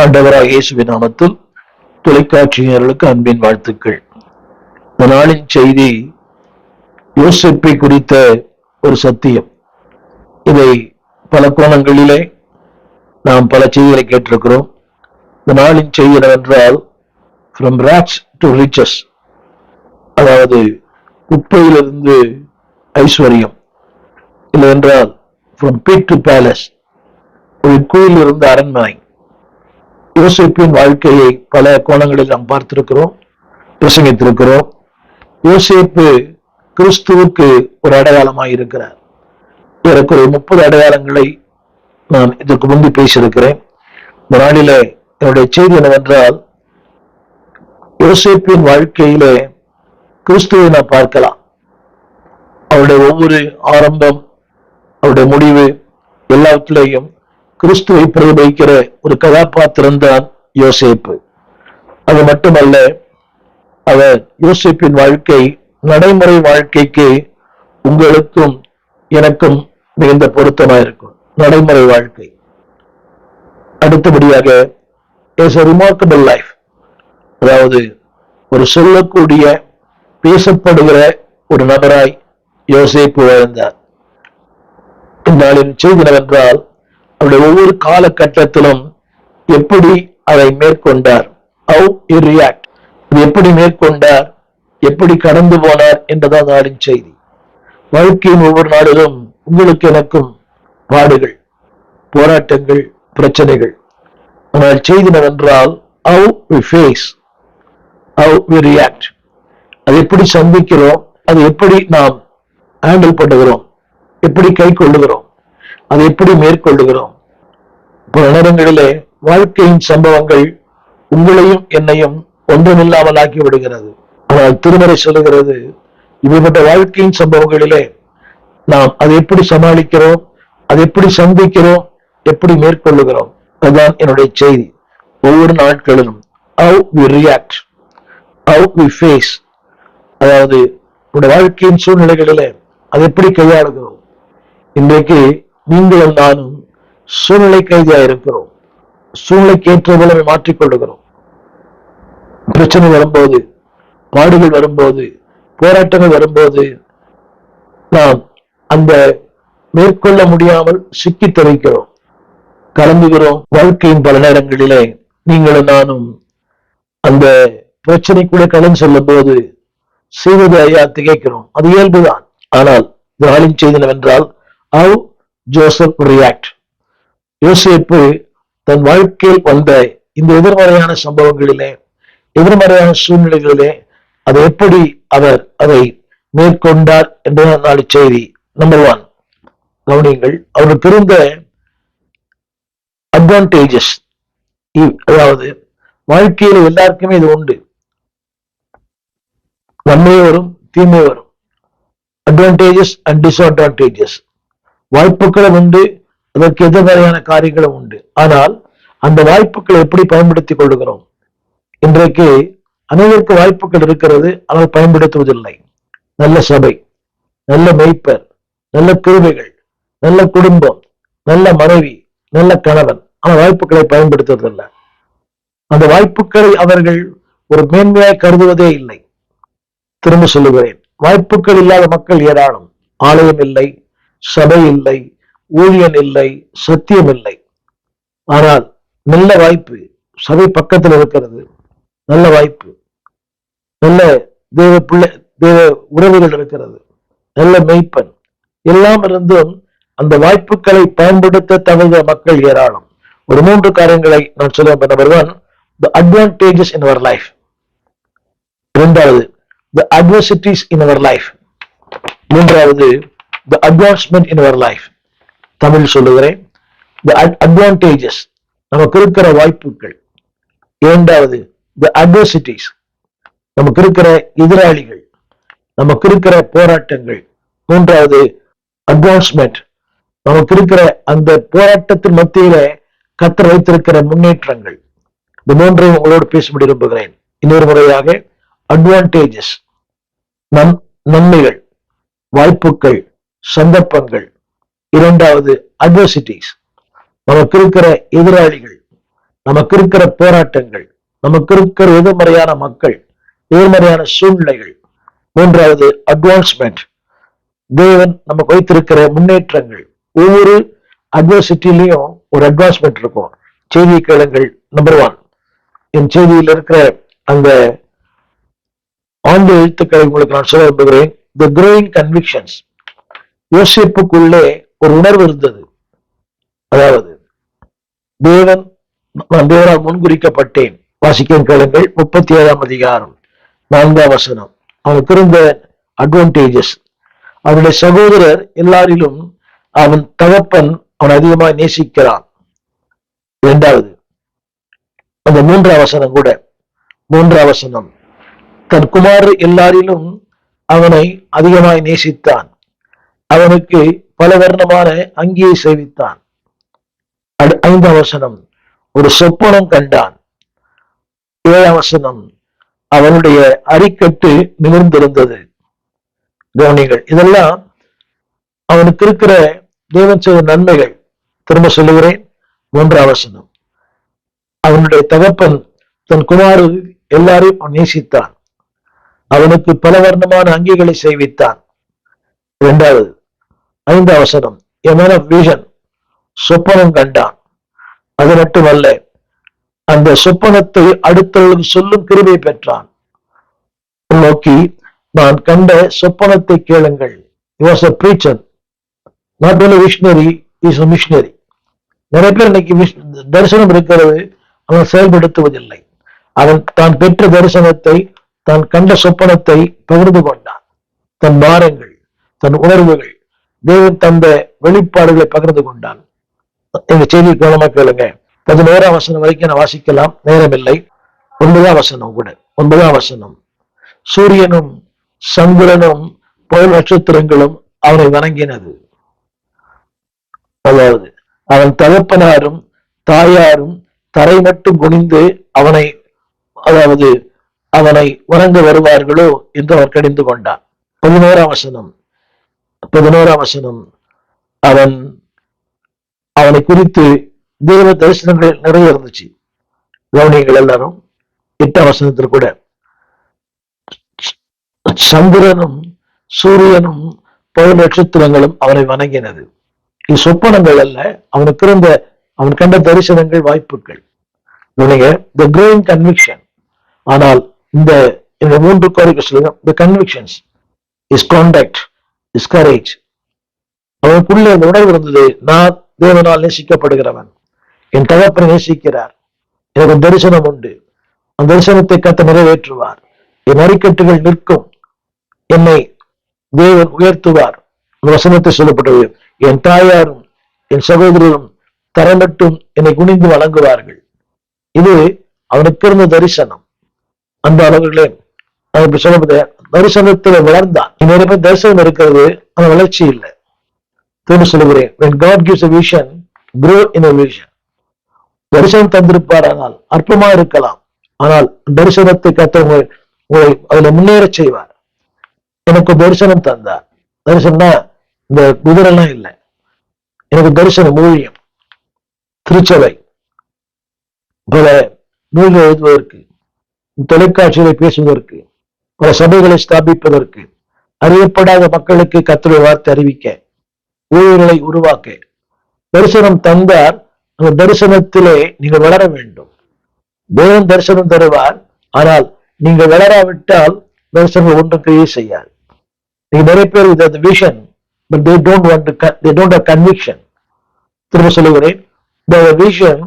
ஆண்டவராக இயேசுவின் நாமத்தில் தொலைக்காட்சியினர்களுக்கு அன்பின் வாழ்த்துக்கள். இந்த நாளின் செய்தி யோசேப்பை குறித்த ஒரு சத்தியம். இதை பல கோணங்களிலே நாம் பல செய்திகளை கேட்டிருக்கிறோம். இந்த நாளின் செய்தி என்னவென்றால், from rags to riches, அதாவது குப்பையிலிருந்து ஐஸ்வர்யம், இல்லை என்றால் from pit to palace, ஒரு கோயிலிருந்து அரண்மனை. யோசேப்பின் வாழ்க்கையை பல கோணங்களில் நாம் பார்த்திருக்கிறோம், பிரசங்கித்திருக்கிறோம். யோசேப்பு கிறிஸ்துவுக்கு ஒரு அடையாளமாய் இருக்கிறார். எனக்கு ஒரு 30 அடையாளங்களை நான் இதற்கு முன்பு பேசியிருக்கிறேன். இந்த நாளிலே என்னுடைய செய்தி என்னவென்றால், யோசேப்பின் வாழ்க்கையிலே கிறிஸ்துவை நாம் பார்க்கலாம். அவருடைய ஒவ்வொரு ஆரம்பம், அவருடைய முடிவு, எல்லாவற்றிலேயும் கிறிஸ்துவை பிரதிபலிக்கிற ஒரு கதாபாத்திரம் தான் யோசேப்பு. அது மட்டுமல்ல, அவர் யோசேப்பின் வாழ்க்கை நடைமுறை வாழ்க்கைக்கு உங்களுக்கும் எனக்கும் மிகுந்த பொருத்தமாயிருக்கும். நடைமுறை வாழ்க்கை. அடுத்தபடியாக இஸ் a remarkable life, அதாவது ஒரு சொல்லக்கூடிய, பேசப்படுகிற ஒரு நபராய் யோசேப்பு வாழ்ந்தார். இந்நாளின் செய்தி என்னவென்றால், அவருடைய ஒவ்வொரு காலகட்டத்திலும் எப்படி அதை மேற்கொண்டார், how he react, எப்படி மேற்கொண்டார், எப்படி கடந்து போனார் என்றதான் நாளின் செய்தி. வாழ்க்கையின் ஒவ்வொரு நாளிலும் உங்களுக்கு எனக்கும் பாடுகள், போராட்டங்கள், பிரச்சனைகள். ஆனால் செய்தி என்னவென்றால், how we face, how we react, அதை எப்படி சந்திக்கிறோம், அதை எப்படி நாம் ஹேண்டில் பண்ணுகிறோம், எப்படி கை கொள்ளுகிறோம், அதை எப்படி மேற்கொள்ளுகிறோம். பல நேரங்களிலே வாழ்க்கையின் சம்பவங்கள் உங்களையும் என்னையும் ஒன்றுமில்லாமல் ஆக்கி விடுகிறது. ஆனால் திருமறை சொல்லுகிறது, இப்படிப்பட்ட வாழ்க்கையின் சம்பவங்களிலே நாம் அதை எப்படி சமாளிக்கிறோம், அதை எப்படி சந்திக்கிறோம், எப்படி மேற்கொள்ளுகிறோம். அதுதான் என்னுடைய செய்தி. ஒவ்வொரு நாட்களிலும் how we react, how we face, அதாவது உங்களுடைய வாழ்க்கையின் சூழ்நிலைகளிலே அதை எப்படி கையாளுகிறோம். இன்றைக்கு நீங்களும் நானும் சூழ்நிலை கைதியா இருக்கிறோம். சூழ்நிலைக்கு ஏற்ற போல மாற்றிக்கொள்ளுகிறோம். பிரச்சனை வரும்போது, பாடுகள் வரும்போது, போராட்டங்கள் வரும்போது நாம் அந்த மேற்கொள்ள முடியாமல் சிக்கி தவிக்கிறோம், கலந்துகிறோம். வாழ்க்கையின் பல நேரங்களிலே நீங்களும் நானும் அந்த பிரச்சனைக்குள்ளே கலந்து செல்லும் போது செய்வது ஐயா திகைக்கிறோம். அது இயல்புதான். ஆனால் நாளின் செய்தி என்னவென்றால், how Joseph react. யோசேப்பு தன் வாழ்க்கையில் வந்த இந்த எதிர்மறையான சம்பவங்களிலே, எதிர்மறையான சூழ்நிலைகளிலே அதை எப்படி அவர் அதை மேற்கொண்டார் என்பதுதான் நாளை செய்தி. நம்பர் 1, கவனியுங்கள். அவருக்கு இருந்த அட்வான்டேஜஸ், அதாவது வாழ்க்கையில் எல்லாருக்குமே இது உண்டு. நன்மை வரும், தீமை வரும். Advantages and disadvantages. வாய்ப்புகளும் உண்டு, அதற்கு எதிர்மறையான காரியங்களும் உண்டு. ஆனால் அந்த வாய்ப்புகளை எப்படி பயன்படுத்திக் கொள்கிறோம்? இன்றைக்கு அனைவருக்கு வாய்ப்புகள் இருக்கிறது, ஆனால் பயன்படுத்துவதில்லை. நல்ல சபை, நல்ல மெய்ப்பர், நல்ல கிருபைகள், நல்ல குடும்பம், நல்ல மனைவி, நல்ல கணவன், ஆனால் வாய்ப்புகளை பயன்படுத்துவதில்லை. அந்த வாய்ப்புகளை அவர்கள் ஒரு மேன்மையாய் கருதுவதே இல்லை. திரும்ப சொல்லுகிறேன், வாய்ப்புகள் இல்லாத மக்கள் ஏராளம். ஆலயம் இல்லை, சபை இல்லை, ஊழியன் இல்லை, சத்தியம் இல்லை. ஆனால் நல்ல வாய்ப்பு சபை பக்கத்தில் இருக்கிறது. நல்ல வாய்ப்பு, நல்ல தேவ பிள்ளை, தேவ உறவுகள் இருக்கிறது, நல்ல மெய்ப்பன், எல்லாம் இருந்தும் அந்த வாய்ப்புகளை பயன்படுத்த தவறுகிற மக்கள் ஏராளம். ஒரு 3 காரியங்களை நான் சொல்லுவேன். Number 1, the advantages in our life. இரண்டாவது, the adversities in our life. மூன்றாவது, the advancement in our life. Tamil சொல்லுகிறேன், the advantages, நமக்கு இருக்கிற வாய்ப்புகள். இரண்டாவது, the adversities, நமக்கு இருக்கிற எதிராளிகள், நமக்கு இருக்கிற போராட்டங்கள். மூன்றாவது, advancement, நமக்கு இருக்கிற அந்த போராட்டத்தின் மத்தியில கர்த்தர் வைத்திருக்கிற முன்னேற்றங்கள். இந்த மூன்றையும் உங்களோடு பேச விரும்புகிறேன். இன்னொரு முறையாக, அட்வான்டேஜஸ், நன்மைகள், வாய்ப்புகள், சந்தர்ப்பங்கள். இரண்டாவது, அட்வர்சிட்டிஸ், நமக்கு இருக்கிற எதிராளிகள், நமக்கு இருக்கிற போராட்டங்கள், நமக்கு இருக்கிற எதிர்மறையான மக்கள், எதிர்மறையான சூழ்நிலைகள். மூன்றாவது அட்வான்ஸ்மெண்ட், தேவன் நமக்கு வைத்திருக்கிற முன்னேற்றங்கள். ஒவ்வொரு அட்வர்சிட்டிலையும் ஒரு அட்வான்ஸ்மெண்ட் இருக்கும். செய்தி கேளுங்கள். நம்பர் 1, என் செய்தியில் இருக்கிற அந்த ஆண்டு எழுத்துக்களை உங்களுக்கு நான் சொல்ல விரும்புகிறேன். தி growing convictions. யோசிப்புக்குள்ளே ஒரு உணர்வு இருந்தது. அதாவது தேவன், நான் தேவனால் முன்குறிக்கப்பட்டேன். வாசிக்க கேளுங்கள். 37ஆம் அதிகாரம் 4ஆம் வசனம். அவனுக்கு இருந்த அட்வான்டேஜஸ். அவனுடைய சகோதரர் எல்லாரிலும் அவன் தகப்பன் அவன் அதிகமாக நேசிக்கிறான். இரண்டாவது, அந்த 3ஆம் வசனம் கூட, 3ஆம் வசனம், தன் குமாரர் எல்லாரிலும் அவனை அதிகமாய் நேசித்தான். அவனுக்கு பல வர்ணமான அங்கியை சேவித்தான். 5ஆம் வசனம், ஒரு சொப்பனம் கண்டான். 7ஆம் வசனம், அவனுடைய அரிக்கட்டு நிமிர்ந்திருந்தது. கவனிகள். இதெல்லாம் அவனுக்கு இருக்கிற தேவன் செய்த நன்மைகள். திரும்ப சொல்லுகிறேன். 3ஆம் வசனம், அவனுடைய தகப்பன் தன் குமாரர் எல்லாரையும் அவன் நேசித்தான். அவனுக்கு பல வர்ணமான அங்கிகளை செய்வித்தான். 2வது, 5ஆம் வசனம், a man of vision, சொப்பனம் கண்டான். அது மட்டுமல்ல, அந்த சொப்பனத்தை அடுத்தவர்களுக்கு சொல்லும் கிருபை பெற்றான். நோக்கி, நான் கண்ட சொப்பனத்தை கேளுங்கள். He was a preacher, not only visionary, he is a missionary. நிறைய பேர் இன்னைக்கு தரிசனம் இருக்கிறது, அவன் செயல்படுத்துவதில்லை. அவன் தான் பெற்ற தரிசனத்தை, தான் கண்ட சொப்பனத்தை பகிர்ந்து கொண்டான். தன் பாரங்கள், தன் உணர்வுகள், தேவன் தந்த வெளிப்பாடுகளை பகிர்ந்து கொண்டான். எங்க செய்தி கவனமா கேளுங்க. 11ஆம் வசனம் வரைக்கும் நான் வாசிக்கலாம், நேரம் இல்லை. 9ஆம் வசனம் கூட. 9ஆம் வசனம், சூரியனும் சந்திரனும் புயல் நட்சத்திரங்களும் அவனை வணங்கினது. அதாவது அவன் தகப்பனாரும் தாயாரும் தரை மட்டும் குனிந்து அவனை, அதாவது அவனை வணங்க வருவார்களோ என்று அவர் கடிந்து கொண்டான். 11ஆம் வசனம், 11ஆம் வசனம், அவனை குறித்து தேவ தரிசனங்கள் நிறைய இருந்துச்சு. கவனியங்கள் எல்லாரும். 8ஆம் வசனத்தில் கூட, சந்திரனும் சூரியனும் புயல் நட்சத்திரங்களும் அவனை வணங்கினது. இது சொப்பனங்கள் அல்ல, அவனுக்கு இருந்த, அவன் கண்ட தரிசனங்கள், வாய்ப்புகள். the growing conviction. ஆனால் இந்த 3 கோரிக்கை சொல்லுங்க. the convictions, his conduct, his courage. அவனுக்குள்ள அந்த உணர்வு இருந்தது, நான் தேவனால் நேசிக்கப்படுகிறவன், என் தகப்பனை நேசிக்கிறார், எனக்கு தரிசனம் உண்டு, அந்த தரிசனத்தை கத்த நிறைவேற்றுவார், என் அரிக்கட்டுகள் நிற்கும், என்னை தேவன் உயர்த்துவார். அந்த வசனத்தை சொல்லப்பட்டது, என் தாயாரும் என் சகோதரரும் தரமட்டும் என்னை குனிந்து வழங்குவார்கள். இது அவனுக்கு இருந்த தரிசனம். அந்த அளவுகளே சொல்லப்பட்ட தரிசனத்துல வளர்ந்தான். நிறைய பேர் தரிசனம் இருக்கிறது, அந்த வளர்ச்சி இல்லை. திரும்ப சொல்லுகிறேன், when God gives a vision, grow in a vision. தரிசனம் தந்திருப்பார், ஆனால் அற்பமா இருக்கலாம், ஆனால் தரிசனத்தை கத்தவங்க அதுல முன்னேற செய்வார். எனக்கு தரிசனம் தந்தார். தரிசனம்னா இந்த குதிரெல்லாம் இல்லை. எனக்கு தரிசனம், ஊழியம், திருச்சபை, பல நூல்கள் எழுதுவதற்கு, தொலைக்காட்சிகளை பேசுவதற்கு, பல சபைகளை ஸ்தாபிப்பதற்கு, அறியப்படாத மக்களுக்கு கர்த்தருடைய வார்த்தை அறிவிக்க, ஊழியர்களை உருவாக்க தரிசனம் தந்தார். அந்த தரிசனத்திலே நீங்கள் வளர வேண்டும். தேவன் தரிசனம் தருவார், ஆனால் நீங்கள் வளராவிட்டால் தரிசனம் ஒன்றும் கிரியை செய்யாது. நீங்க நிறைய பேர் with the vision, but they don't have conviction. திரும்ப சொல்லுகிறேன், they have a vision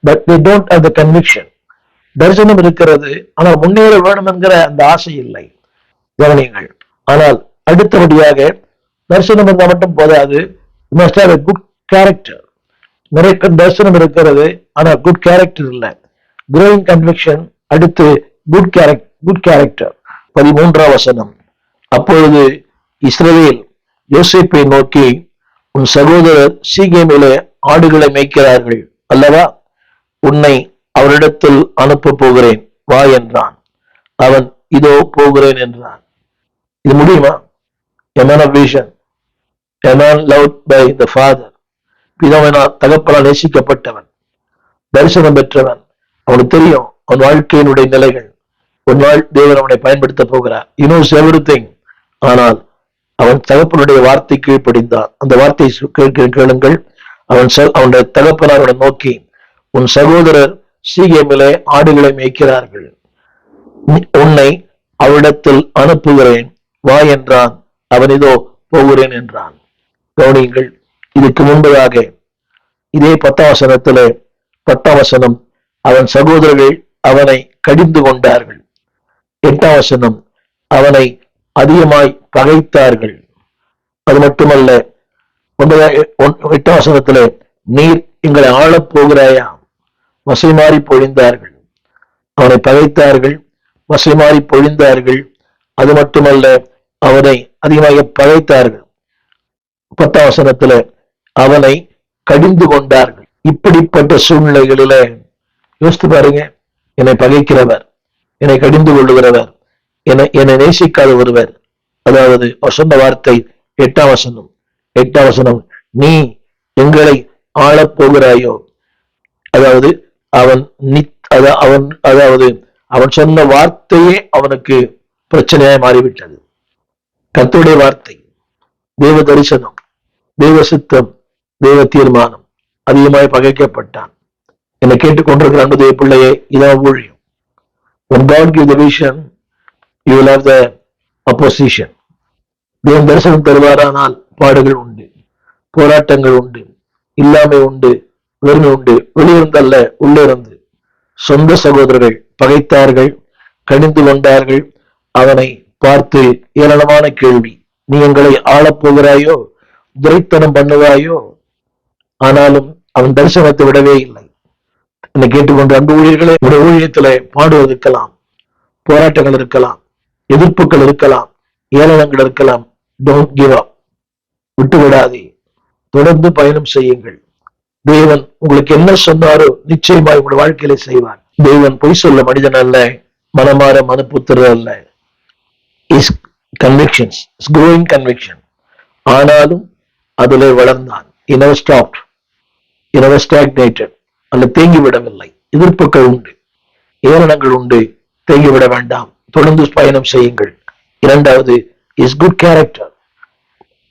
but they don't have the conviction. தரிசனம் இருக்கிறது, ஆனால் முன்னேற வேண்டும் என்கிற அந்த ஆசை இல்லை. கவனியுங்கள். ஆனால் அடுத்தபடியாக தரிசனம் இருந்தால் மட்டும் போதாது, must have a good character. நிறைய பேர் தரிசனம் இருக்கிறது, ஆனால் குட் கேரக்டர் இல்லை. growing conviction, அடுத்து குட் கேரக்டர். 13ஆம் வசனம், அப்பொழுது இஸ்ரவேல் யோசேப்பை நோக்கி, உன் சகோதரர் சீகேமிலே ஆடுகளை மேய்க்கிறார்கள் அல்லவா, உன்னை அவரிடத்தில் அனுப்ப போகிறேன், வா என்றான். அவன் இதோ போகிறேன் என்றான். இது முடியுமா? A man of vision, a man loved by the father. பிதாவினால் தகப்பனால் நேசிக்கப்பட்டவன். தரிசனம் பெற்றவன். அவனுக்கு தெரியும் அவன் வாழ்க்கையினுடைய நிலைகள். ஒரு நாள் தேவன் அவனை பயன்படுத்த போகிறார். knows everything. ஆனால் அவன் தகப்பனுடைய வார்த்தை கீழ்ப்படிந்தான். அந்த வார்த்தையை கேளுங்கள். அவனுடைய தகப்பனார் அவனை நோக்கி, உன் சகோதரர் சீகேமிலே ஆடுகளை மேய்க்கிறார்கள், உன்னை அவரிடத்தில் அனுப்புகிறேன், வா என்றான். அவன் இதோ போகிறேன் என்றான். கவனியுங்கள், இதுக்கு முன்பதாக இதே 10ஆம் வசனத்திலே 10ஆம் வசனம், அவன் சகோதரர்கள் அவனை கடிந்து கொண்டார்கள். 8ஆம் வசனம், அவனை அதிகமாய் பகைத்தார்கள். அது மட்டுமல்ல, 8ஆம் வசனத்திலே, நீர் எங்களை ஆளப் போகிறாயா, வசை மாறி பொழிந்தார்கள். அவனை பகைத்தார்கள், வசை மாறி பொழிந்தார்கள். அது மட்டுமல்ல, அவனை அதிகமாக பகைத்தார்கள். 10ஆம் வசனத்துல அவனை கடிந்து கொண்டார்கள். இப்படிப்பட்ட சூழ்நிலைகளில யோசித்து பாருங்க, என்னை பகைக்கிறவர், என்னை கடிந்து கொள்ளுகிறவர், என்னை நேசிக்காத ஒருவர். அதாவது சொன்ன வார்த்தை 8ஆம் வசனம், நீ எங்களை ஆளப் போகிறாயோ. அதாவது அவன் சொன்ன வார்த்தையே அவனுக்கு பிரச்சனையாய் மாறிவிட்டது. கர்த்தருடைய வார்த்தை, தேவ தரிசனம், தேவ சித்தம், தேவ தீர்மானம், அதிகமாய் பகைக்கப்பட்டான். என்னை கேட்டுக்கொண்டிருக்கிற அன்பு தேவ பிள்ளையே, இதான் ஊழியம். When God gives the vision, you will have the opposition. தேவன் தரிசனம் தருவாரானால் பாடுகள் உண்டு, போராட்டங்கள் உண்டு, இல்லாமை உண்டு, வெறுமை உண்டு. வெளியிருந்தல்ல, உள்ளே இருந்து. சொந்த சகோதரர்கள் பகைத்தார்கள், கடிந்து கொண்டார்கள். அவனை பார்த்து ஏராளமான கேள்வி, நீ எங்களை ஆளப் போகிறாயோ, துரைத்தனம் பண்ணுவாயோ. ஆனாலும் அவன் தரிசனத்தை விடவே இல்லை. என்னை கேட்டுக்கொண்டு அன்பு ஊழியர்களே, உடைய ஊழியத்திலே பாடுவது இருக்கலாம், போராட்டங்கள் இருக்கலாம், எதிர்ப்புகள் இருக்கலாம், ஏளனங்கள் இருக்கலாம். டோன்ட் கிவ் அப், விட்டு விடாதே, தொடர்ந்து பயணம் செய்யுங்கள். தேவன் உங்களுக்கு என்ன சொன்னாரோ நிச்சயமாய் உங்களுடைய வாழ்க்கையில செய்வார். தேவன் பொய் சொல்ல மனிதன் அல்ல, மனமாற மனப்புத்திரர் அல்ல. Is convictions, is growing conviction. ஆனாலும் அதிலே வளர்ந்தான். He never stopped, he never stagnated. அல்ல தேங்கி விடவில்லை. எதிர்ப்புகள் உண்டு, ஏளனங்கள் உண்டு, தேங்கிவிட வேண்டாம், தொடர்ந்து பயணம் செய்யுங்கள். இரண்டாவது, இஸ் குட் கேரக்டர்.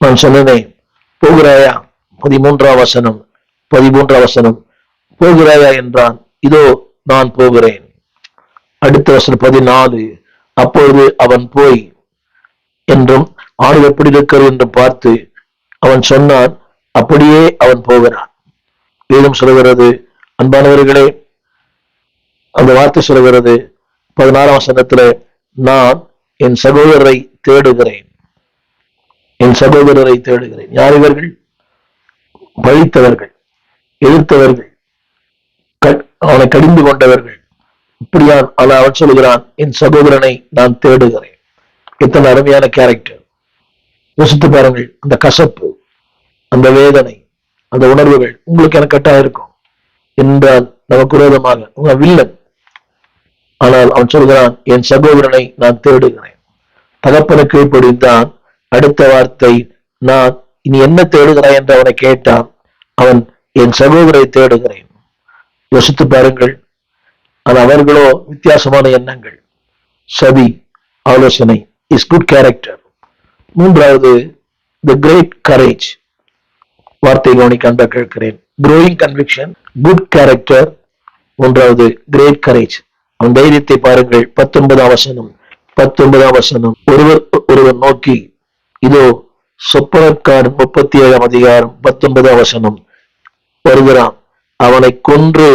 நான் சொன்னேன், போகிறாயா, 13ஆம் வசனம், போகிறாயா என்றான், இதோ நான் போகிறேன். அடுத்த வசனம் 14, அப்பொழுது அவன் போய் என்றும் ஆடு எப்படி இருக்கிறது என்றும் பார்த்து அவன் சொன்னான், அப்படியே அவன் போகிறான். வேதம் சொல்கிறது, அன்பானவர்களே, அந்த வார்த்தை சொல்கிறது 16ஆம் வசனத்துல, நான் என் சகோதரரை தேடுகிறேன். யார் இவர்கள்? பழித்தவர்கள், எதிர்த்தவர்கள், அவனை கடிந்து கொண்டவர்கள். இப்படியான் அவன் சொல்லுகிறான், என் சகோதரனை நான் தேடுகிறேன். எத்தனை அருமையான கேரக்டர். யோசித்து பாருங்கள். அந்த கசப்பு, அந்த வேதனை, அந்த உணர்வுகள் உங்களுக்கு எனக்கு கட்டாயம் இருக்கும் என்றால் நமக்கு விரோதமாக உங்க வில்லன். ஆனால் அவன் சொல்கிறான், என் சகோதரனை நான் தேடுகிறேன். தகப்பனுக்கு கீழ்ப்படிந்தான். அடுத்த வார்த்தை, நான் இனி என்ன தேடுகிறாய் என்று அவனை கேட்டான். அவன் என் சகோதரை தேடுகிறேன். யோசித்து பாருங்கள். ஆனால் அவர்களோ வித்தியாசமான எண்ணங்கள், சதி, ஆலோசனை. Is good character. மூன்றாவது, தி கிரேட் கரேஜ். வார்த்தை கவனிக்க அன்பா கேட்கிறேன். growing conviction, good character. மூன்றாவது, கிரேட் கரேஜ். அவன் தைரியத்தை பாருங்கள். 19ஆம் வசனம், ஒருவர் நோக்கி, இதோ சொப்பனக்காரன் 37ஆம் அதிகாரம் 19ஆம் வசனம் வருகிறான். அவனை கொன்று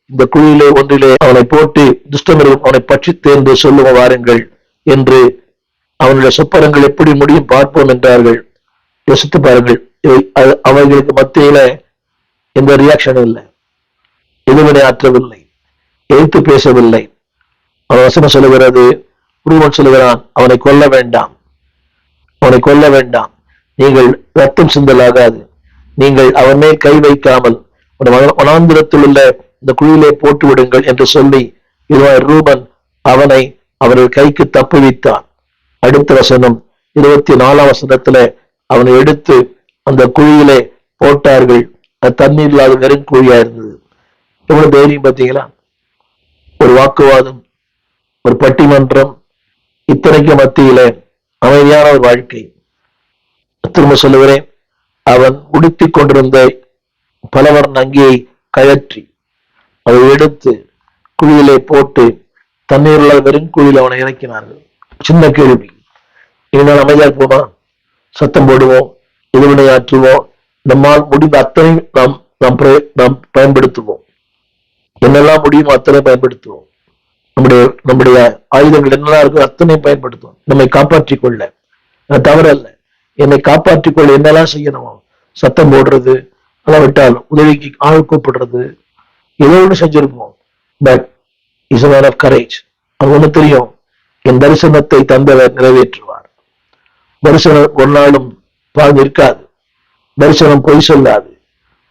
இந்த குழியிலே ஒன்றிலே அவனை போட்டு துஷ்டமிருகம் அவனை பற்றி தேர்ந்து சொல்லுவ வாருங்கள் என்று அவனுடைய சொப்பனங்கள் எப்படி முடியும் பார்ப்போம் என்றார்கள். யோசித்து பாருங்கள். அவர்களுக்கு மத்தியில எந்த ரியாக்ஷன் இல்லை, எதிர்வினை ஆற்றவில்லை, எழுத்து பேசவில்லை. அவன் வசனம் சொல்லுகிறது, ரூபன் சொல்லுகிறான், அவனை கொல்ல வேண்டாம், நீங்கள் ரத்தம் சிந்தலாகாது, நீங்கள் அவன் மேல் கை வைக்காமல் வனாந்திரத்தில் உள்ள இந்த குழியிலே போட்டு விடுங்கள் என்று சொல்லி ரூபன் அவனை அவர்கள் கைக்கு தப்புவித்தான். அடுத்த வசனம் 24ஆம் வசனத்துல அவனை எடுத்து அந்த குழியிலே போட்டார்கள். அது தண்ணீர் இல்லாத வெறும் குழியா இருந்தது. எவ்வளவு தைரியம் பார்த்தீங்களா? ஒரு வாக்குவாதம், ஒரு பட்டிமன்றம், இத்தனைக்கு மத்தியில அமைதியான ஒரு வாழ்க்கை. திரும்ப சொல்லுகிறேன், அவன் உடுத்திக் கொண்டிருந்த பலவர்ண அங்கியை கழற்றி அதை எடுத்து குழியிலே போட்டு தண்ணீர் வெறும் குழியில் அவனை இறக்கினார்கள். சின்ன கேள்வி, இனிமேல் அமைதியா இருப்போமா? சத்தம் போடுவோம், எதிர்வினை ஆற்றுவோம், நம்மால் முடிந்த அத்தனை நாம் பயன்படுத்துவோம். என்னெல்லாம் முடியுமோ அத்தனை பயன்படுத்துவோம். நம்முடைய ஆயுதங்கள் என்னெல்லாம் இருக்கோ அத்தனை பயன்படுத்துவோம், நம்மை காப்பாற்றிக் கொள்ள. தவறல்ல, என்னை காப்பாற்றிக் கொள்ள என்னெல்லாம் செய்யணுமோ, சத்தம் போடுறது, விட்டால் உதவிக்கு ஆள் கூப்பிடுறது, ஏதோ ஒன்று செஞ்சிருப்போம். But is a man of courage. அது ஒண்ணு தெரியும், என் தரிசனத்தை தந்தவர் நிறைவேற்றுவார். தரிசனம் ஒரு நாளும் பாழ்ந்து இருக்காது. தரிசனம் பொய் சொல்லாது.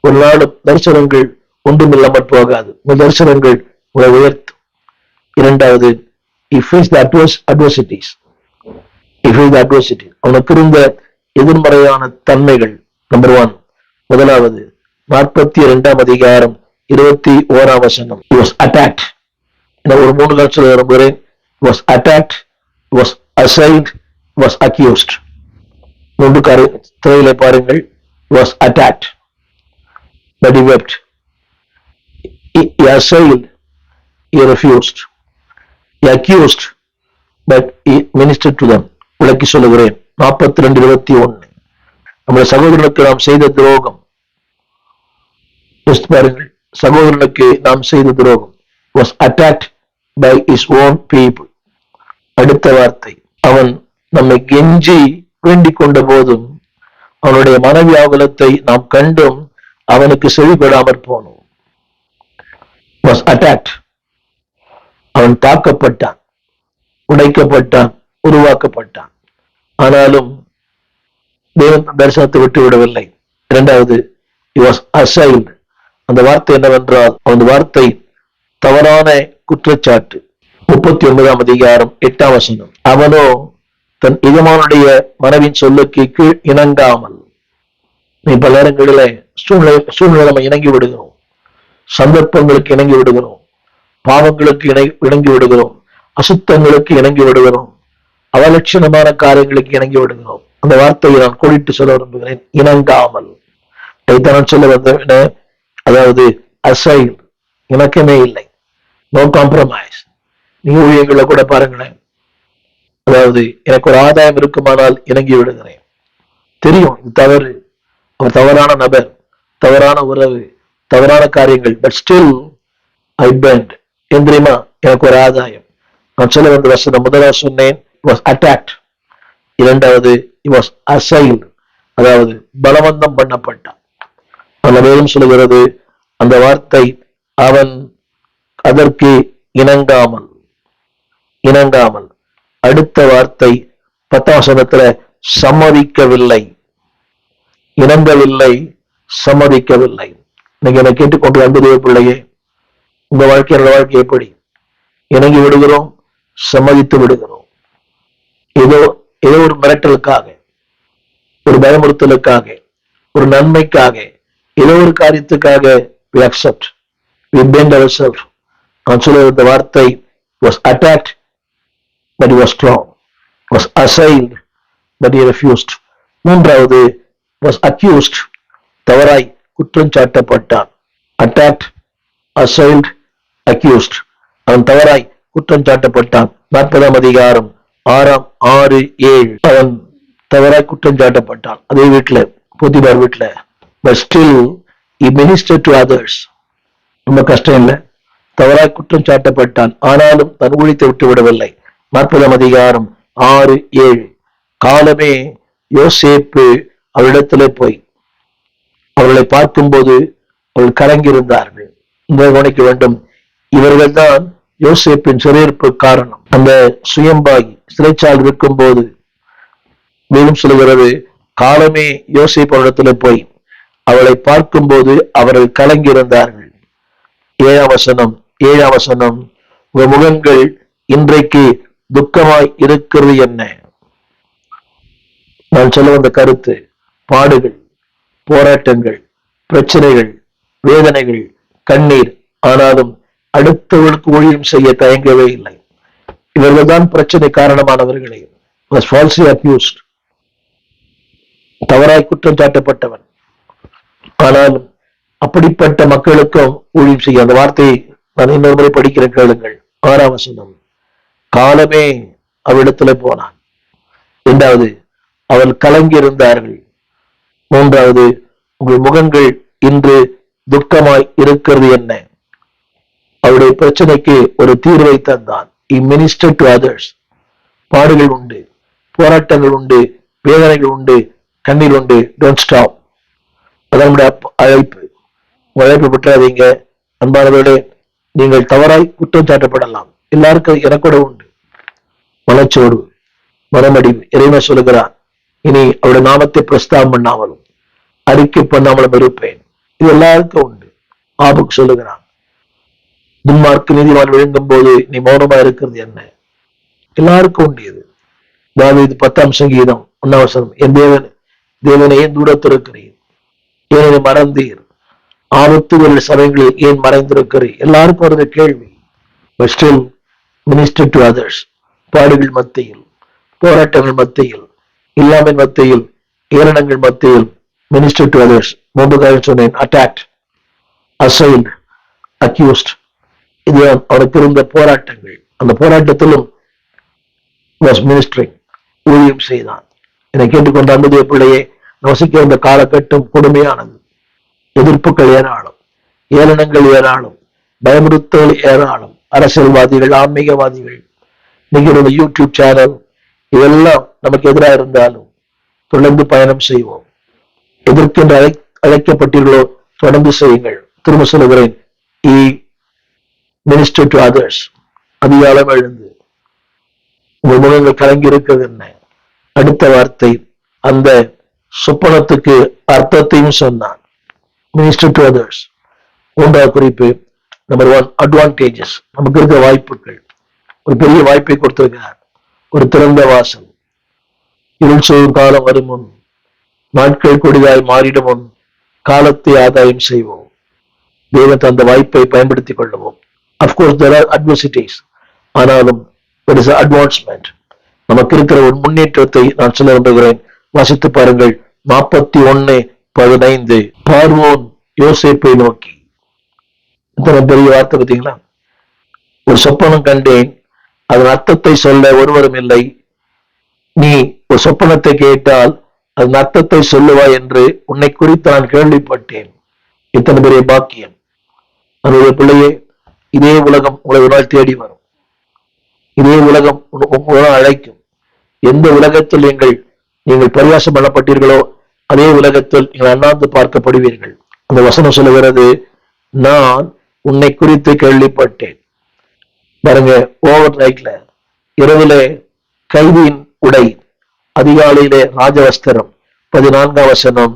ஒரு நாளும் தரிசனங்கள் ஒன்றுமில்லாமல் போகாது. உங்கள் தரிசனங்கள் உங்களை உயர்த்தும். இரண்டாவது, அவனுக்கு இருந்த எதிர்மறையான தன்மைகள். நம்பர் 1, முதலாவது 42ஆம் அதிகாரம் 21ஆம் வசனம். He was attacked. ஒரு 3 காட்சியில் வருகிறேன். He was attacked, he was assailed, he was accused. 3 திரையில பாருங்கள். He was attacked, but he wept. He assailed, he refused. He accused, but he ministered to them. விளக்கி சொல்லுகிறேன். 42:21. நம்முடைய சகோதரனுக்கு நாம் செய்த துரோகம். பாருங்கள், சகோதரனுக்கு நாம் செய்த துரோகம். Was attacked by his own people. அடுத்த வார்த்தை, அவன் நம்மை கெஞ்சி வேண்டிக் கொண்ட போதும் அவனுடைய மனவியாகுலத்தை நாம் கண்டும் அவனுக்கு செவிப்படாமற் போனோம். Was attacked. அவன் தாக்கப்பட்டான், உடைக்கப்பட்டான், உருவாக்கப்பட்டான். ஆனாலும் தேவன் தரிசனத்தை விட்டு விடவில்லை. இரண்டாவது, he was assailed. அந்த வார்த்தை என்னவென்றால், அந்த வார்த்தை தவறான குற்றச்சாட்டு. 39ஆம் அதிகாரம் 8ஆம் வசனம். அவனோ தன் எஜமானுடைய மனைவின் சொல்லுக்கு கீழ் இணங்காமல். நீ பல நேரங்களிலே சூழ்நிலை நம்ம இணங்கி விடுகிறோம், சந்தர்ப்பங்களுக்கு இணங்கி விடுகிறோம், பாவங்களுக்கு இணங்கி விடுகிறோம், அசுத்தங்களுக்கு இணங்கி விடுகிறோம், அவலட்சணமான காரியங்களுக்கு இணங்கி விடுகிறோம். அந்த வார்த்தையை நான் கோடிட்டு சொல்ல விரும்புகிறேன், இணங்காமல். நான் சொல்ல வந்த, அதாவது அசைல், இணக்கமே இல்லை, நோ காம்ப்ரமைஸ். நீ ஊழியர்களை கூட பாருங்களேன், அதாவது எனக்கு ஒரு ஆதாயம் இருக்குமானால் இணங்கி விடுகிறேன். தெரியும் இது தவறு, அவர் தவறான நபர், தவறான உறவு, தவறான காரியங்கள், பட் ஸ்டில் ஐ பெண்ட். ஏன் தெரியுமா? எனக்கு ஒரு ஆதாயம். நான் சொல்ல வந்த வசனம், முதலாவது சொன்னேன் was attacked. இரண்டாவது was assailed, அதாவது பலவந்தம் பண்ணப்பட்டான். அந்த வேதம் சொல்லுகிறது, அந்த வார்த்தை அவன் அதற்கு இணங்காமல். அடுத்த வார்த்தை 10ஆம் வசனத்துல சம்மதிக்கவில்லை. இணங்கவில்லை, சம்மதிக்கவில்லை. இன்னைக்கு என்னை கேட்டுக்கொண்டு அன்புடைய பிள்ளையே, உங்க வாழ்க்கை எப்படி? இணங்கி விடுகிறோம், சம்மதித்து விடுகிறோம். ஏதோ ஒரு மிரட்டலுக்காக, ஒரு பயமுறுத்தலுக்காக, ஒரு நன்மைக்காக, ஏதோ ஒரு காரியத்துக்காக we accept, we bend ourselves. நான் சொல்ல இந்த வார்த்தை was attacked but he was strong, was assailed but he refused. மூன்றாவது was accused, தவறாய் குற்றம் சாட்டப்பட்டான். attacked, assailed, accused, அவன் தவறாய் குற்றம் சாட்டப்பட்டான். 40ஆம் அதிகாரம் 6, 7. அவன் தவறாய் குற்றம் சாட்டப்பட்டான் அதே வீட்டுல, போத்திபார் வீட்டுல. but still he ministered to others. ரொம்ப கஷ்டம் இல்லை, தவறாய் குற்றம் சாட்டப்பட்டான், ஆனாலும் தன் ஊழியத்தை விட்டு விடவில்லை. 40ஆம் அதிகாரம் 6, 7. காலமே யோசேப்பு அவரிடத்திலே போய் அவர்களை பார்க்கும்போது அவர்கள் கலங்கியிருந்தார்கள். கவனிக்க வேண்டும், இவர்கள் தான் யோசேப்பின் சிறையிருப்பு காரணம். அந்த சுயம்பாகி சிறைச்சால் இருக்கும் போது மேலும் சொல்லுகிறது, காலமே யோசேப்பு அவரிடத்திலே போய் அவளை பார்க்கும்போது அவர்கள் கலங்கியிருந்தார்கள். 7ஆம் வசனம், உங்க முகங்கள் இன்றைக்கு துக்கமாய் இருக்கிறது என்ன? நான் சொல்ல வந்த கருத்து, பாடுகள், போராட்டங்கள், பிரச்சனைகள், வேதனைகள், கண்ணீர், ஆனாலும் அடுத்தவர்களுக்கு ஊழியம் செய்ய தயங்கவே இல்லை. இவர்கள் தான் பிரச்சனை காரணமானவர்களே. was falsely accused, தவறாய் குற்றம் சாட்டப்பட்டவன். ஆனாலும் அப்படிப்பட்ட மக்களுக்கும் ஊழியம் செய்ய, அந்த வார்த்தையை நான் இன்னொரு முறை படிக்கிற கேளுங்கள். 6ஆம் வசனம். காலமே அவளிடத்துல போனான். 2வது, அவள் கலங்கி இருந்தார்கள். 3வது, உங்கள் முகங்கள் இன்று துக்கமாய் இருக்கிறது என்ன? அவருடைய பிரச்சனைக்கு ஒரு தீர்வை தந்தான். He ministered to others. பாடுகள் உண்டு, போராட்டங்கள் உண்டு, வேதனைகள் உண்டு, கண்ணீர் உண்டு. Don't stop. அதான் நம்முடைய அழைப்பு. அழைப்பு பெற்றாதீங்க. அன்பானவர்களே, நீங்கள் தவறாய் குற்றம் சாட்டப்படலாம். எல்லாருக்கும் எனக்கூட உண்டு மனச்சோர்வு, மனமடிவு. இறைவன் சொல்லுகிறான், இனி அவருடைய நாமத்தை பிரஸ்தாபம் பண்ணாமலும் அறிக்கை பண்ணாமலும் இருப்பேன். இது எல்லாருக்கும் உண்டு. ஆபுக்கு சொல்லுகிறான், துன்மார்க்கு நீதிவான் விழுங்கும் போது நீ மௌனமா இருக்கிறது என்ன? எல்லாருக்கும் உண்டு இது. தாவீது 10ஆம் சங்கீதம் 1ஆம் வசனம். என் தேவனை ஏன் தூரத்திருக்கிறீர்? ஏன் என்னை மறந்தீர்? ஆபத்துகளில் சமயங்களில் ஏன் மறைந்திருக்கிறீர்? எல்லாருக்கும் வருது கேள்வி. But still minister to others. பாடுகள் மத்தியில், போராட்டங்கள் மத்தியில், இல்லாமல் மத்தியில், ஏளனங்கள் மத்தியில் minister to others. முன்பதாக சொன்னேன், attacked, assailed, accused. இது அவனுக்கு இருந்த போராட்டங்கள். அந்த போராட்டத்திலும் was ministering, ஊழியம் செய்தான். என்னை கேட்டுக்கொண்ட அன்புடைய பிள்ளையே, வசிக்க வந்த காலகட்டம் கொடுமையானது. எதிர்ப்புகள் ஏராளம், ஏளனங்கள் ஏராளம், பயமுறுத்தல் ஏராளம். அரசியல்வாதிகள், ஆன்மீகவாதிகள், நீங்க யூடியூப் சேனல், இதெல்லாம் நமக்கு எதிராக இருந்தாலும் தொடர்ந்து பயணம் செய்வோம். எதற்கென்று அழைக்கப்பட்டீர்களோ தொடர்ந்து செய்யுங்கள். திரும்ப சொல்லுகிறேன், minister to others. அதிகாலம் எழுந்து உங்கள் முகங்கள் கலங்கி இருக்கிறது என்ன? அடுத்த வார்த்தை அந்த சொப்பனத்துக்கு அர்த்தத்தையும் சொன்னான். minister to others. 3வது குறிப்பு, நம்பர் 1, advantages. நமக்கு இருக்கிற வாய்ப்புகள். ஒரு பெரிய வாய்ப்பை கொடுத்திருக்கிறார். ஒரு திறந்த வாசல். இருள் சூழும் காலம் வரும் முன், நாட்கள் கொடிதாய் மாறிடும் முன் காலத்தை ஆதாயம் செய்வோம். தேவன் அந்த வாய்ப்பை பயன்படுத்திக் கொள்ளுவோம். Of course there are adversities. ஆனாலும் there is an advancement. நமக்கு இருக்கிற ஒரு முன்னேற்றத்தை நான் சொல்ல விரும்புகிறேன். வாசித்து பாருங்கள். 41:15. பார்வோன் யோசேப்பை நோக்கி. இத்தனை பெரிய வார்த்தை பார்த்தீங்களா? ஒரு சொப்பனம் கண்டேன், அதன் அர்த்தத்தை சொல்ல ஒருவரும் இல்லை. நீ ஒரு சொப்பனத்தை கேட்டால் அதன் அர்த்தத்தை சொல்லுவாய் என்று உன்னை குறித்து நான் கேள்விப்பட்டேன். இத்தனை பெரிய பாக்கியம். என்னுடைய பிள்ளையே, இதே உலகம் உங்களை ஒரு நாள் தேடி வரும். இதே உலகம் உங்களை அழைக்கும். எந்த உலகத்தில் நீங்கள் பரியாசம் பண்ணப்பட்டீர்களோ அதே உலகத்தில் நீங்கள் அண்ணாந்து பார்க்கப்படுவீர்கள். அந்த வசனம் சொல்லுகிறது, நான் உன்னை குறித்து கேள்விப்பட்டேன். பாருங்க, ஓவர் நைட்ல, இரவுல கைதியின் உடை, அதிகாலையிலே ராஜவஸ்திரம். 14ஆம் வசனம்.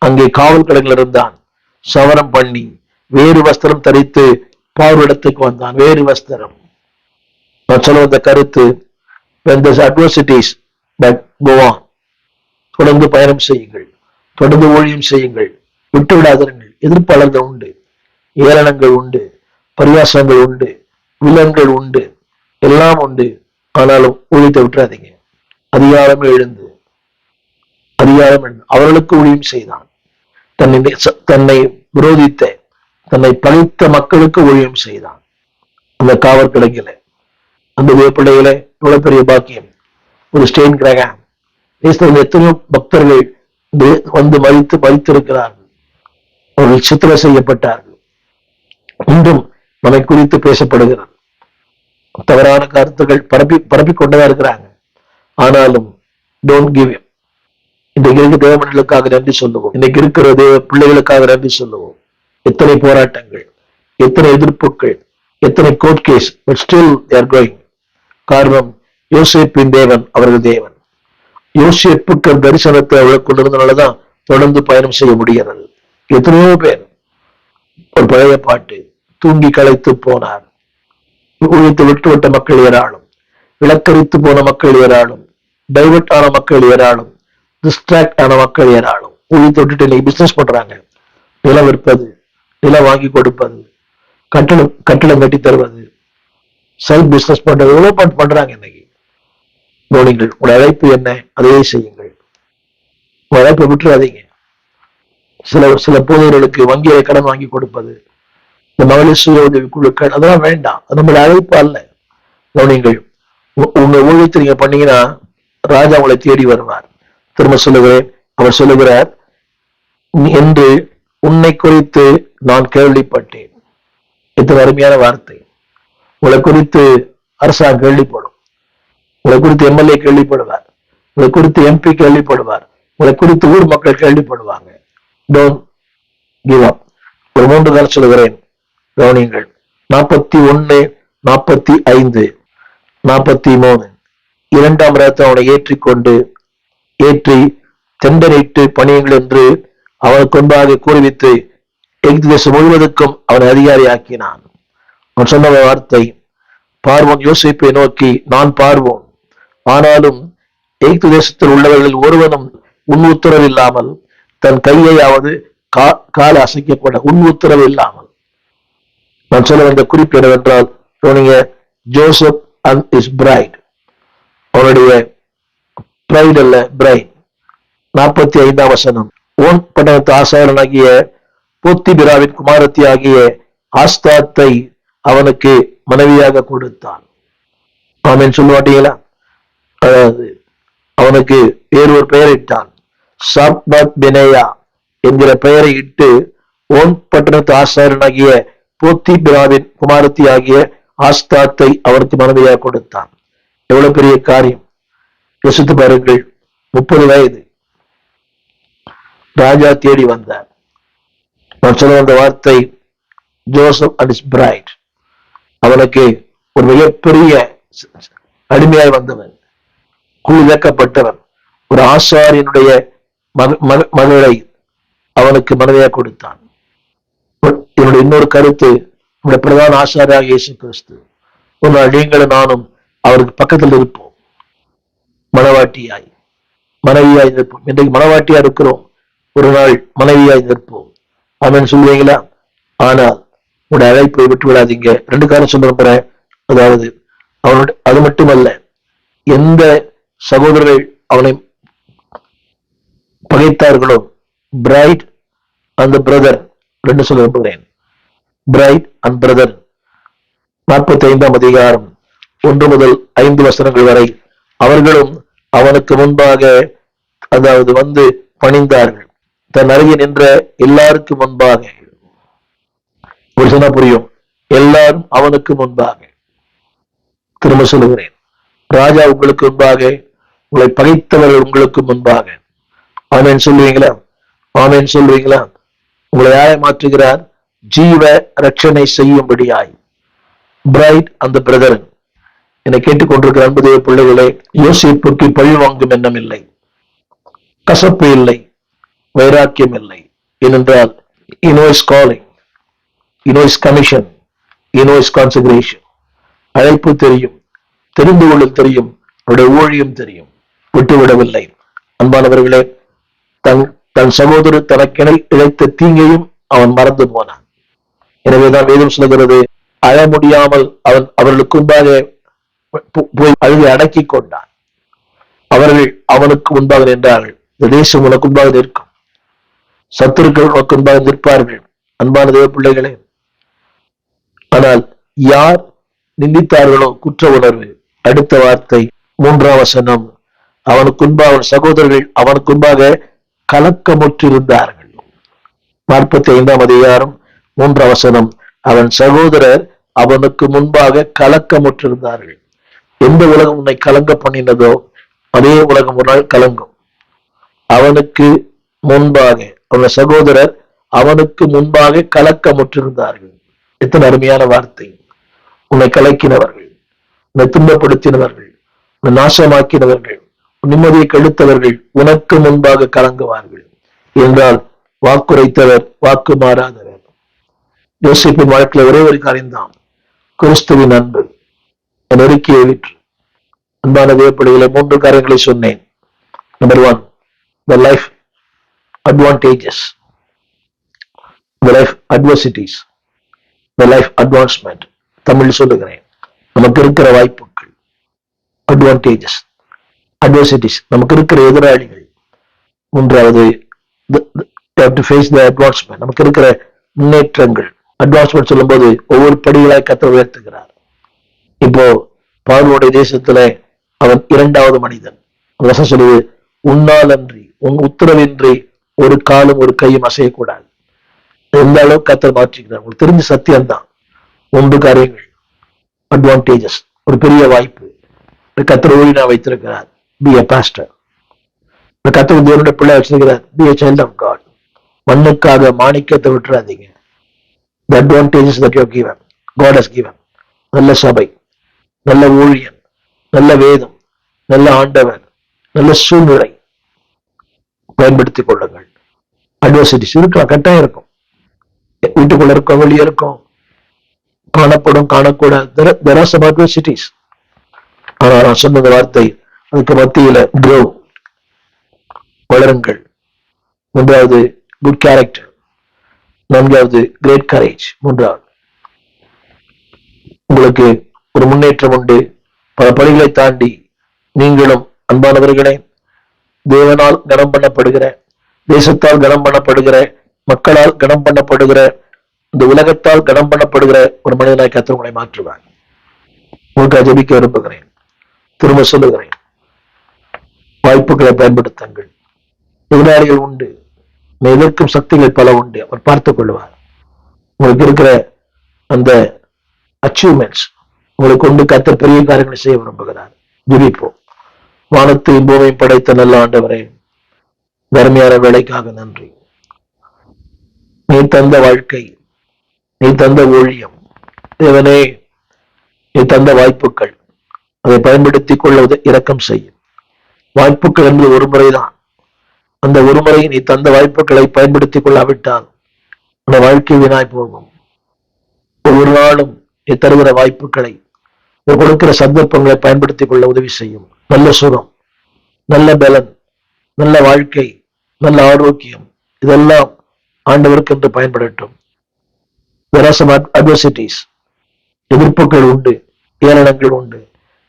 அங்கே காவல் கடங்கள் இருந்தான். சவரம் பண்ணி வேறு வஸ்திரம் தரித்து பார்வையிடத்துக்கு வந்தான். வேறு வஸ்திரம். நான் சொல்ல வந்த கருத்து, when there's adversities, but go on. தொடர்ந்து பயணம் செய்யுங்கள், தொடர்ந்து ஊழியம் செய்யுங்கள், விட்டு விடாதீர்கள். எதிர்ப்பாளர்கள் உண்டு, ஏளனங்கள் உண்டு, பரியாசங்கள் உண்டு, விலங்கள் உண்டு, எல்லாம் உண்டு. ஆனாலும் ஊழியத்தை விட்டுறாதீங்க. அதிகாரம் எழுந்து அவர்களுக்கு ஊழியம் செய்தான். தன்னை விரோதித்த, தன்னை பழித்த மக்களுக்கு ஊழியம் செய்தான். அந்த காவல் கிடங்கில அந்த பிள்ளைகளை இவ்வளவு பெரிய பாக்கியம். ஒரு ஸ்டெயின் கிரகாம், எத்தனையோ பக்தர்கள் வந்து மறித்திருக்கிறார்கள். அவர்கள் சித்திர செய்யப்பட்டார்கள். இன்றும் நம்மை குறித்து பேசப்படுகிறார். தவறான கருத்துக்கள் பரப்பிக் கொண்டுதான் இருக்கிறாங்க. ஆனாலும் டோன்ட் கிவ் இட். இன்றைக்கு இருக்க தேவமணிகளுக்காக நன்றி சொல்லுவோம். இன்னைக்கு இருக்கிற பிள்ளைகளுக்காக நன்றி சொல்லுவோம். எத்தனை போராட்டங்கள், எத்தனை எதிர்ப்புகள், எத்தனை court case, but still they are going. காரணம், யோசேப்பின் தேவன் அவர்கள் தேவன். யோசேப்புக்கு தரிசனத்தை அவளை கொண்டிருந்தனாலதான் தொடர்ந்து பயணம் செய்ய முடிகிறது. எத்தனையோ பேர், ஒரு பழைய பாட்டு, தூங்கி களைத்து போனார். ஊழியத்தை விட்டுவிட்ட மக்கள் ஏராளம், விளக்கரித்து போன மக்கள் ஏராளம், டைவர்ட் ஆன மக்கள் ஏராளம், டிஸ்ட்ராக்ட் ஆன மக்கள் ஏராளம். ஊழியத்தை விட்டுட்டு இன்னைக்கு பிசினஸ் பண்றாங்க, நிலம் விற்பது, நிலம் வாங்கி கொடுப்பது, கட்டிடம் கட்டி தருவது, சைட் பிசினஸ் பண்றது, எவ்வளவு பண்றாங்க இன்னைக்கு. கவனிங்கள், உங்க அழைப்பு என்ன, அதையே செய்யுங்கள். உங்க அழைப்பை விட்டுறாதீங்க. சில போதவர்களுக்கு வங்கியில கடன் வாங்கி கொடுப்பது, இந்த மகளிர் சுய உதவி குழுக்கள், அதெல்லாம் வேண்டாம். அது நம்மளுடைய அழைப்பு அல்ல. கவனிங்கள், உங்க ஊழியத்தை நீங்க பண்ணீங்கன்னா ராஜா உங்களை தேடி வருவார். திரும்ப சொல்லுகிறேன், அவர் சொல்லுகிறார், என்று உன்னை குறித்து நான் கேள்விப்பட்டேன். இத்தனை அருமையான வார்த்தை. உங்களை குறித்து அரசாங்கம் கேள்விப்படும், உங்களை குறித்து எம்எல்ஏ கேள்விப்படுவார், உங்களை குறித்து எம்பி கேள்விப்படுவார், உங்களை குறித்து ஊர் மக்கள் கேள்விப்படுவாங்க. Don't give up. ஒரு 3 காலம் சொல்லுகிறேன், கவனியுங்கள். 41, 45, 43 2ஆம் ரதத்தை அவனை ஏற்றி தெண்டனிட்டு பணியுங்கள் என்று அவனுக்கு முன்பாக கூறுவித்து எகிப்து தேசம் முழுவதற்கும் அவனை அதிகாரி ஆக்கினான். அவன் சொன்ன வார்த்தை, பார்வோன் யோசிப்பை நோக்கி, நான் பார்வோன், ஆனாலும் எகிப்து தேசத்தில் உள்ளவர்கள் ஒருவனும் உன் உத்தரவு இல்லாமல் தன் கையையாவது கால அசைக்கப்பட உன் உத்தரவு இல்லாமல். நான் சொல்ல வந்த குறிப்பு என்னவென்றால், ஜோசப் அண்ட் இஸ் பிரைட், அவனுடைய பிரைட் அல்ல பிரைட். 45ஆம் வசனம், ஓன் பட்டணத்து ஆசாரனாகிய போத்திபிராவின் குமாரத்தி ஆகிய ஆஸ்தாத்தை அவனுக்கு மனைவியாக கொடுத்தான். ஆமேன் சொல்ல மாட்டீங்களா? அதாவது அவனுக்கு வேறு ஒரு பெயர் இட்டான். சாப்நாத் பெனேயா என்கிற பெயரை இட்டு ஓன் பட்டணத்து ஆசாரனாகிய போத்திபிராவின் குமாரத்தி ஆகிய ஆஸ்தாத்தை அவனுக்கு மனைவியாக கொடுத்தான். எவ்வளவு பெரிய காரியம் யோசித்து பாருங்கள். 30 வயது, ராஜா தேடி வந்தார். நான் சொல்ல வந்த வார்த்தை, ஜோசப் அண்ட் இஸ் பிரைட். அவனுக்கு ஒரு மிகப்பெரிய அடிமையாய் வந்தவன், குளிதக்கப்பட்டவன், ஒரு ஆசாரியனுடைய மகளை அவனுக்கு மனைவியாக கொடுத்தான். என்னுடைய இன்னொரு கருத்து, நம்முடைய பிரதான ஆசாரியாக இயேசு கிறிஸ்து. ஒரு நாள் நீங்களும் நானும் அவருக்கு பக்கத்தில் இருப்போம், மனைவியாய் நிற்போம். இன்றைக்கு மனவாட்டியா இருக்கிறோம், ஒரு நாள் மனைவியாய் நிற்போம். ஆமென் சொல்லுவீங்களா? ஆனால் உங்களுடைய அழைப்பை விட்டு விடாதீங்க. 2 காரணம் சொல்றேன். அதாவது அது மட்டுமல்ல, எந்த சகோதரர்கள் அவனை பகைத்தார்களோ, பிரைட் அண்ட் பிரதர் 2 சொல்ல விரும்புகிறேன். பிரைட் அண்ட் பிரதர் 45ஆம் அதிகாரம் 1 முதல் 5 வசனங்கள் வரை அவர்களும் அவனுக்கு முன்பாக, அதாவது வந்து பணிந்தார்கள், தன் அருகே நின்ற எல்லாருக்கும் முன்பாக. ஒரு சொன்னா புரியும், எல்லாரும் அவனுக்கு முன்பாக. திரும்ப சொல்லுகிறேன், ராஜா உங்களுக்கு முன்பாக, உங்களை பகைத்தவர்கள் உங்களுக்கு முன்பாக. ஆமேன் சொல்லுவீங்களா? ஆமேன் சொல்லுவீங்களா? உங்களை யாரை மாற்றுகிறார்? ஜீவ ரட்சணை செய்யும்படியாய். பிரைட் அந்த பிரதரன். என்னை கேட்டுக்கொண்டிருக்கிற அன்பு தேவ பிள்ளைகளே, யோசிப்புக்கு பழி வாங்கும் எண்ணம் இல்லை, கசப்பு இல்லை, வைராக்கியம் இல்லை. ஏனென்றால் காலிங், கமிஷன், கான்செக்ரேஷன். அழைப்பு தெரியும், தெரிந்து கொள்ளும் தெரியும், அவருடைய ஊழியம் தெரியும், விட்டுவிடவில்லை. அன்பானவர்களே, தன் சகோதரர் தனக்கென இழைத்த தீங்கையும் அவன் மறந்து போனான். எனவேதான் வேதம் சொல்கிறது, அழ முடியாமல் அவர்களுக்கு முன்பாக போய் அழுகை அடக்கி கொண்டான். அவர்கள் அவனுக்கு முன்பாக நின்றார்கள். இந்த தேசம் உனக்கு முன்பாக நிற்கும், சத்துருக்கள் உனக்கு முன்பாக நிற்பார்கள். அன்பான தேவ பிள்ளைகளே, ஆனால் யார் நிந்தித்தார்களோ குற்ற உணர்வு. அடுத்த வார்த்தை 3ஆம் வசனம், அவனுக்கு முன்பாக அவன் சகோதரர்கள் அவனுக்கு முன்பாக கலக்கமுற்றிருந்தார்கள். 45ஆம் அதிகாரம் 3ஆம் வசனம், அவன் சகோதரர் அவனுக்கு முன்பாக கலக்கமுற்றிருந்தார்கள். எந்த உலகம் உன்னை கலங்க பண்ணினதோ அதே உலகம் ஒரு நாள் கலங்கும். அவனுக்கு முன்பாக, அவன் சகோதரர் அவனுக்கு முன்பாக கலக்கமுற்றிருந்தார்கள். எத்தனை அருமையான வார்த்தை! உன்னை கலக்கினவர்கள், உன்னை துன்பப்படுத்தினவர்கள், உன்னை நாசமாக்கினவர்கள், நிம்மதியை கெடுத்தவர்கள் உனக்கு முன்பாக கலங்குவார்கள் என்றால் வாக்குரைத்தவர் வாக்கு மாறாதவர். யோசிப்பின் வாழ்க்கையில ஒரே ஒரு காரியம்தான், கிறிஸ்துவின் அன்பு. என் நெருக்கியை விற்று அன்பான தேவப்பிள்ளைகளை 3 காரியங்களை சொன்னேன். Number 1, the life advantages. the life adversities, the life advancement. Tamil சொல்லுகிறேன். நமக்கு இருக்கிற வாய்ப்புகள், advantages, adversities, நமக்கு இருக்கிற எதிராளிகள். மூன்றாவது, to face the advancement, நமக்கு இருக்கிற முன்னேற்றங்கள். அட்வான்ஸ்மெண்ட் சொல்லும் போது ஒவ்வொரு படிகளாய் கர்த்தர் உயர்த்துகிறார். இப்போ பார்வோனுடைய தேசத்துல அவன் இரண்டாவது மனிதன். வசனம் சொல்லுது, உன்னால் அன்றி, உன் உத்தரவின்றி ஒரு காலும் ஒரு கையும் அசையக்கூடாது. எந்த அளவுக்கு கர்த்தர் மாற்றிக்கிறார். உங்களுக்கு தெரிஞ்ச சத்தியம்தான். 1 காரியங்கள், அட்வான்டேஜஸ், ஒரு பெரிய வாய்ப்பு. கர்த்தர் ஊழியனா வைத்திருக்கிறார். Be a pastor. கர்த்தர் தேவனுடைய பிள்ளை வச்சிருக்கிறார். Be a child of God. மண்ணுக்காக மாணிக்கத்தை விட்டுறாதீங்க. The advantages that you have given, God has given. நல்ல சபை, நல்ல ஊழியன், நல்ல வேதம், நல்ல ஆண்டவர், நல்ல சூழ்நிலை பயன்படுத்திக் கொள்ளுங்கள். அட்வர்சிட்டிஸ் இருக்கலாம், கட்டாயம் இருக்கும். வீட்டுக்குள்ள இருக்கும், வெளியே இருக்கும், காணப்படும், காணக்கூடாது. There are some adversities. ஆனால் நான் சொன்ன வார்த்தை, அதுக்கு மத்தியில grow, வளருங்கள். 3வது குட் கேரக்டர். 4வது கிரேட் கரேஜ். 3வது உங்களுக்கு ஒரு முன்னேற்றம் உண்டு. பல படிகளை தாண்டி நீங்களும் அன்பானவர்களே, தேவனால் கனம் பண்ணப்படுகிற, தேசத்தால் கனம் பண்ணப்படுகிற, மக்களால் கனம் பண்ணப்படுகிற, இந்த உலகத்தால் கனம் பண்ணப்படுகிற ஒரு மனிதனாய் கர்த்தர் உங்களை மாற்றுவார். உங்களுக்கு ஜெபிக்க விரும்புகிறேன். திரும்ப சொல்லுகிறேன், வாய்ப்புகளை பயன்படுத்துங்கள். எதிராளிகள் உண்டு, எதிர்க்கும் சக்திகள் பல உண்டு. அவர் பார்த்துக் கொள்வார். உங்களுக்கு இருக்கிற அந்த அச்சீவ்மெண்ட்ஸ் உங்களுக்கு கொண்டு கர்த்தர் பெரிய காரியங்களை செய்ய விரும்புகிறார். ஜெபிப்போம். வானத்தையும் பூமியையும் படைத்த நல்ல ஆண்டவரே, தர்மியான வேலைக்காக நன்றி. நீ தந்த வாழ்க்கை, நீ தந்த ஊழியம், தேவனே, நீ தந்த வாய்ப்புகள், அதை பயன்படுத்திக் கொள்வது இரக்கம் செய்யும். வாய்ப்புகள் என்பது ஒரு முறைதான். அந்த ஒரு முறை நீ தந்த வாய்ப்புகளை பயன்படுத்திக் கொள்ளாவிட்டால் அந்த வாழ்க்கை வீணாய் போகும். ஒவ்வொரு நாளும் நீ தருகிற வாய்ப்புகளை, கொடுக்கிற சந்தர்ப்பங்களை பயன்படுத்திக் கொள்ள உதவி செய்யும். நல்ல சுகம், நல்ல பலன், நல்ல வாழ்க்கை, நல்ல ஆரோக்கியம், இதெல்லாம் ஆண்டவருக்கு என்று பயன்படட்டும். அட்வர்சிட்டிஸ், எதிர்ப்புகள் உண்டு, ஏளனங்கள் உண்டு.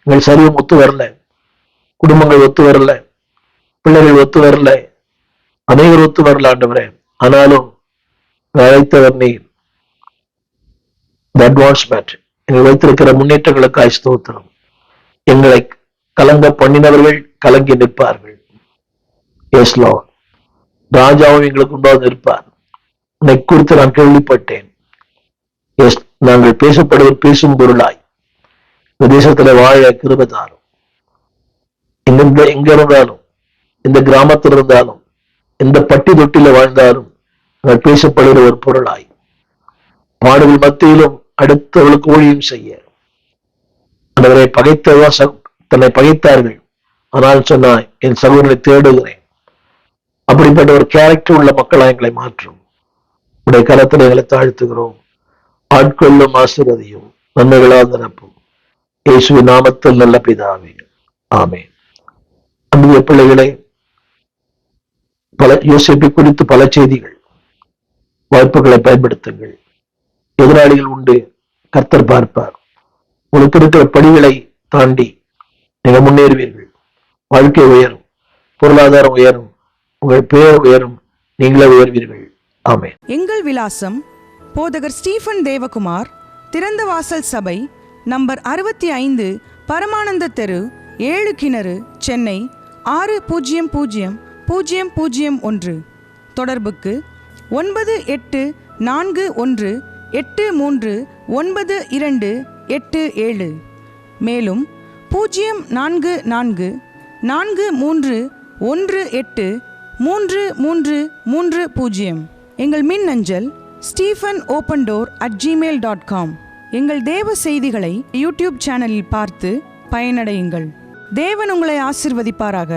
எங்கள் சரீரம் ஒத்து வரல, குடும்பங்கள் ஒத்து வரல, பிள்ளைகள் ஒத்து வரல, அனைவரும் ஒத்து வரல ஆண்டவரே. ஆனாலும் அழைத்தவர் நீர். அட்வான்ஸ்மெண்ட், எங்கள் வைத்திருக்கிற முன்னேற்றங்களுக்காய் ஸ்தோத்திரம். எங்களை கலங்க பண்ணினவர்கள் கலங்கி நிற்பார்கள். எஸ் லார்ட், ராஜாவும் எங்களுக்கு உண்டாவது நிற்பார். உன்னை குறித்து நான் கேள்விப்பட்டேன். எஸ், நாங்கள் பேசப்படுவது பேசும் பொருளாய் இந்த தேசத்துல வாழ கிருபை தாரும். எங்க இருந்தாலும், இந்த கிராமத்தில் இருந்தாலும், எந்த பட்டி தொட்டில வாழ்ந்தாலும் நாங்கள் பேசப்படுகிற ஒரு பொருளாய், பாடுகள் மத்தியிலும் அடுத்தவர்களுக்கு ஊழியம் செய்ய, அவரை பகைத்தவர்கள் தன்னை பகைத்தார்கள், ஆனால் சொன்னாய் என் சகோதரனை தேடுகிறேன். அப்படிப்பட்ட ஒரு கேரக்டர் உள்ள மக்களாக எங்களை மாற்றும். உடைய கரத்தில் எங்களை தாழ்த்துகிறோம். ஆட்கொள்ளும், ஆசீர்வதியும், நன்மைகளால் நிரப்பும். இயேசுவின் நாமத்தில் நல்ல பிதாவே, ஆமென். அன்புள்ள பிள்ளைகளே, யோசேப்பை குறித்து பல செய்திகள். வாய்ப்புகளை பயன்படுத்துங்கள். எதிராளிகள் உண்டு, கர்த்தர் பார்ப்பார். உங்களுக்கு இருக்கிற படிகளை தாண்டி நீங்கள் முன்னேறுவீர்கள். வாழ்க்கை உயரும், பொருளாதாரம் உயரும், உங்கள் பெயர் உயரும், நீங்களே உயர்வீர்கள். ஆமென். எங்கள் விலாசம்: போதகர் ஸ்டீஃபன் தேவகுமார், திறந்த வாசல் சபை, நம்பர் 65, பரமானந்த தெரு, 7 கிணறு, சென்னை 600001. தொடர்புக்கு 9841839287. மேலும் 0444318330. எங்கள் மின்னஞ்சல் stephenopendor@gmail.com. எங்கள் தேவ செய்திகளை யூடியூப் சேனலில் பார்த்து பயனடையுங்கள். தேவன் உங்களை ஆசீர்வதிப்பாராக.